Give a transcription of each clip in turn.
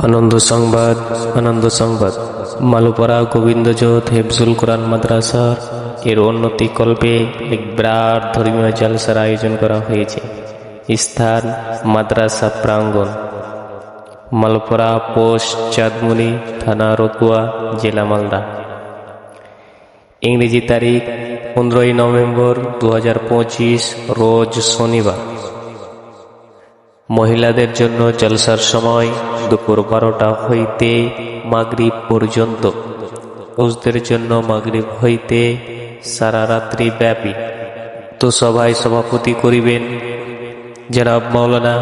আনন্দ সংবাদ মালুপাড়া গোবিন্দজোত হেফজুল কোরআন মাদ্রাসার এর উন্নতি কল্পে এক বিরাট ধর্মীয় জলসার আয়োজন করা হয়েছে। স্থান মাদ্রাসা প্রাঙ্গণ, মালুপাড়া, পোস্ট চাঁদমুনি, থানা রতুয়া, জেলা মালদা। ইংরেজি তারিখ 15 নভেম্বর 2025, রোজ শনিবার। মহিলাদের জন্য জলসার সময় দুপুর 12টা হইতে মাগরিব পর্যন্ত, পুরুষদের জন্য মাগরিব হইতে সারা রাত্রি ব্যাপী। তো সভায় সভাপতি করিবেন জনাব মাওলানা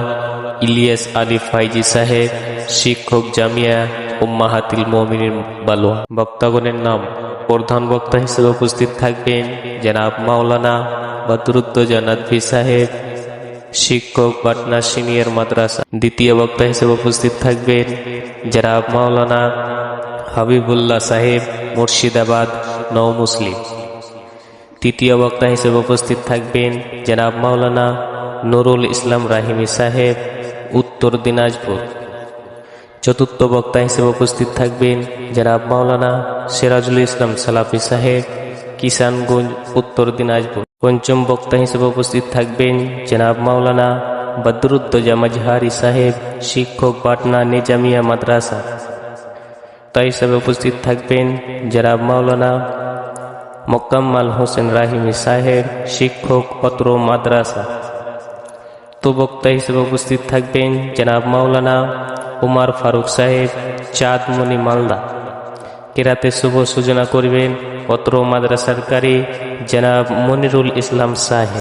ইলিয়াস আলী ফাইজি সাহেব, শিক্ষক জামিয়া উম্মাহাতুল মুমিনিন বালুয়া। বক্তাগণের নাম: প্রধান বক্তা হিসেবে উপস্থিত থাকবেন জনাব মাওলানা বদরুদ্দোজা নদভী সাহেব, শিক্ষক পাটনা সিনিয়র মাদ্রাসা। দ্বিতীয় বক্তা হিসেবে উপস্থিত থাকবেন জনাব মাওলানা হাবিবুল্লাহ সাহেব, মুর্শিদাবাদ নও মুসলিম। তৃতীয় বক্তা হিসেবে উপস্থিত থাকবেন জনাব মাওলানা নুরুল ইসলাম রাহিমি সাহেব, উত্তর দিনাজপুর। চতুর্থ বক্তা হিসেবে উপস্থিত থাকবেন জনাব মাওলানা সিরাজুল ইসলাম সালাফি সাহেব, কিষানগঞ্জ, উত্তর দিনাজপুর। পঞ্চম বক্তা হিসেবে উপস্থিত থাকবেন জনাব মাওলানা বদরুদ্দোজা মাজহারি সাহেব, শিক্ষক পাটনা নিজামিয়া মাদ্রাসা। তাই হিসেবে উপস্থিত থাকবেন জনাব মাওলানা মোকাম্মল হোসেন রাহিমি সাহেব, শিক্ষক পত্র মাদ্রাসা। তো বক্তা হিসেবে উপস্থিত থাকবেন জনাব মাওলানা উমার ফারুক সাহেব, চাঁদমুনি, মালদা। কেরাতে শুভ সূচনা করবেন পত্র মাদ্রাসার কারি জনাব মনিরুল ইসলাম সাহেব।